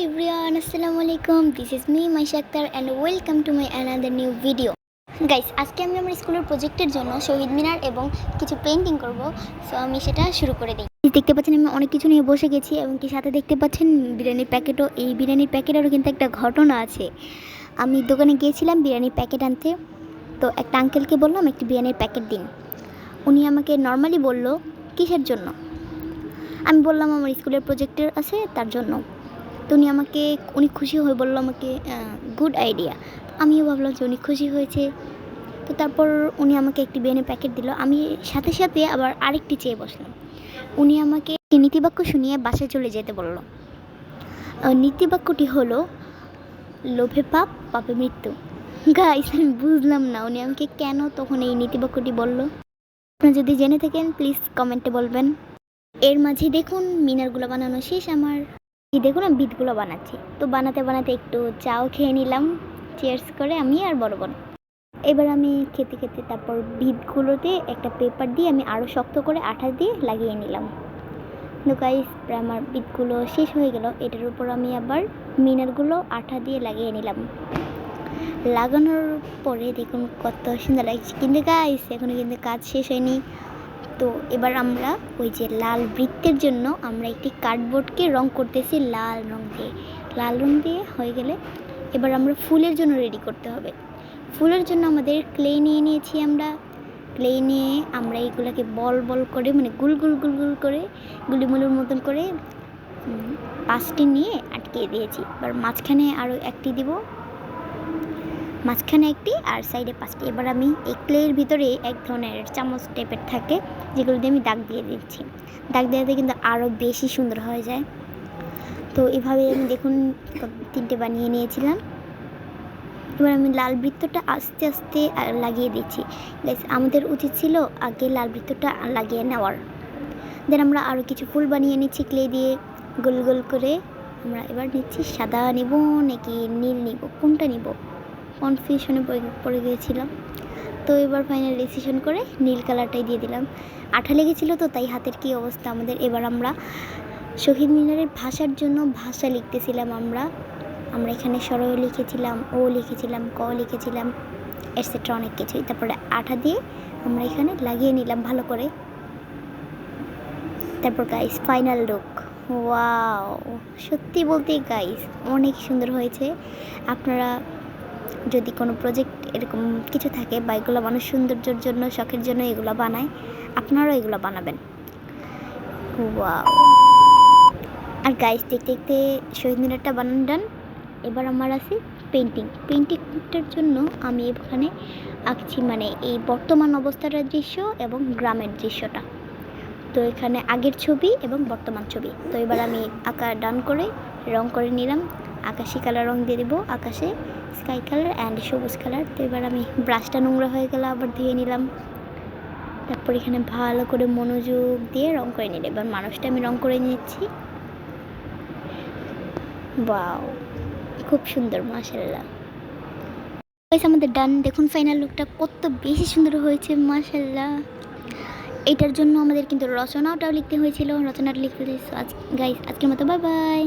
everyone, assalamu alaikum. This is me Maisha Akhtar and welcome to my another new video. Guys, আজকে আমি আমার স্কুলের প্রজেক্টের জন্য শহীদ মিনার এবং কিছু পেইন্টিং করব। সো আমি সেটা শুরু করে দিই। দেখতে পাচ্ছেন আমি অনেক কিছু নিয়ে বসে গেছি এবং কি সাথে দেখতে পাচ্ছেন বিরিয়ানির প্যাকেটও। এই বিরিয়ানির প্যাকেটেরও কিন্তু একটা ঘটনা আছে। আমি দোকানে গিয়েছিলাম বিরিয়ানির প্যাকেট আনতে, তো একটা আঙ্কেলকে বললাম একটি বিরিয়ানির প্যাকেট দিন। উনি আমাকে নর্মালি বলল কিসের জন্য। আমি বললাম আমার স্কুলের প্রজেক্টের আছে তার জন্য। তো উনি খুশি হয়ে বললো আমাকে গুড আইডিয়া। আমিও ভাবলাম যে উনি খুশি হয়েছে। তো তারপর উনি আমাকে একটি বিরিয়ানির প্যাকেট দিল। আমি সাথে সাথে আবার আরেকটি চেয়ে বসলাম। উনি আমাকে একটি নীতিবাক্য শুনিয়ে বাসায় চলে যেতে বলল। নীতিবাক্যটি হলো লোভে পাপ, পাপে মৃত্যু। গাইস, আমি বুঝলাম না উনি আমাকে কেন তখন এই নীতিবাক্যটি বলল। আপনারা যদি জেনে থাকেন প্লিজ কমেন্টে বলবেন। এর মাঝে দেখুন মিনারগুলো বানানো শেষ আমার। দেখুন আমি বিটগুলো বানাচ্ছি। তো বানাতে বানাতে একটু চাও খেয়ে নিলাম চিয়ার্স করে আমি আর বড় বোন। এবার আমি খেতে খেতে তারপর বিটগুলোতে একটা পেপার দিয়ে আমি আরও শক্ত করে আঠা দিয়ে লাগিয়ে নিলাম। তো গাইস, প্রায় আমার বিটগুলো শেষ হয়ে গেল। এটার উপর আমি আবার মিনারগুলো আঠা দিয়ে লাগিয়ে নিলাম। লাগানোর পরে দেখুন কত সুন্দর লাগছে। কিন্তু গাইস, এখনও কিন্তু কাজ শেষ হয়নি। তো এবার আমরা ওই যে লাল বৃত্তের জন্য আমরা একটি কার্ডবোর্ডকে রং করতেছি লাল রং দিয়ে হয়ে গেলে এবার আমরা ফুলের জন্য রেডি করতে হবে। ফুলের জন্য আমাদের ক্লে নিয়ে নিয়েছি। ক্লে নিয়ে আমরা এইগুলোকে বল বল করে মানে গুল গুল গুল গুল করে গুলিমুলুর মতন করে 5টি নিয়ে আটকিয়ে দিয়েছি। এবার মাঝখানে আরও একটি দিব, মাঝখানে একটি আর সাইডে 5টি। এবার আমি এই ক্লের ভিতরে এক ধরনের চামচ টাইপের থাকে যেগুলো দিয়ে আমি দাগ দিয়ে দিচ্ছি। দাগ দেওয়াতে কিন্তু আরও বেশি সুন্দর হয়ে যায়। তো এভাবে আমি দেখুন 3টে বানিয়ে নিয়েছিলাম। এবার আমি লাল বৃত্তটা আস্তে আস্তে লাগিয়ে দিচ্ছি। গাইস, আমাদের উচিত ছিল আগে লাল বৃত্তটা লাগিয়ে নেওয়ার। দেন আমরা আরও কিছু ফুল বানিয়ে নিচ্ছি ক্লে দিয়ে গোল গোল করে। আমরা এবার নিচ্ছি সাদা নিব নাকি নীল নিব, কোনটা নিব কনফিউশনে পড়ে গিয়েছিলাম। তো এবার ফাইনাল ডিসিশন করে নীল কালারটাই দিয়ে দিলাম। আঠা লেগেছিলো তো তাই হাতের কী অবস্থা আমাদের। এবার আমরা শহীদ মিনারের ভাষার জন্য ভাষা লিখতেছিলাম। আমরা এখানে স্বর লিখেছিলাম, ও লিখেছিলাম, ক লিখেছিলাম, এটসেট্রা অনেক কিছুই। তারপরে আঠা দিয়ে আমরা এখানে লাগিয়ে নিলাম ভালো করে। তারপর গাইস ফাইনাল লুক, ওয়াও, সত্যি বলতে গাইস অনেক সুন্দর হয়েছে। আপনারা যদি কোনো প্রজেক্ট এরকম কিছু থাকে বা এগুলো মানুষ সৌন্দর্যের জন্য শখের জন্য এগুলো বানায়, আপনারাও এগুলো বানাবেন। ওয়াও। আর গাইস দেখতে দেখতে শহীদ মিনারটা বানানো ডান। এবার আমার আছে পেইন্টিংটার জন্য আমি এখানে আঁকছি মানে এই বর্তমান অবস্থাটার দৃশ্য এবং গ্রামের দৃশ্যটা। তো এখানে আগের ছবি এবং বর্তমান ছবি। তো এবার আমি আঁকা ডান করে রং করে নিলাম। আকাশি কালার রং দিয়ে দেবো, আকাশে স্কাই কালার অ্যান্ড সবুজ কালার। তো এবার আমি ব্রাশটা নোংরা হয়ে গেল আবার ধুয়ে নিলাম। তারপর এখানে ভালো করে মনোযোগ দিয়ে রং করে নিলাম। এবার মানুষটা আমি রং করে নিচ্ছি। ওয়াও, খুব সুন্দর, মাশাআল্লাহ। গাইস আমাদের ডান। দেখুন ফাইনাল লুকটা কত বেশি সুন্দর হয়েছে, মাশাআল্লাহ। এটার জন্য আমাদের কিন্তু রচনাটাও লিখতে হয়েছিল, রচনাটা লিখতে গাইস আজকের মতো বাই বাই।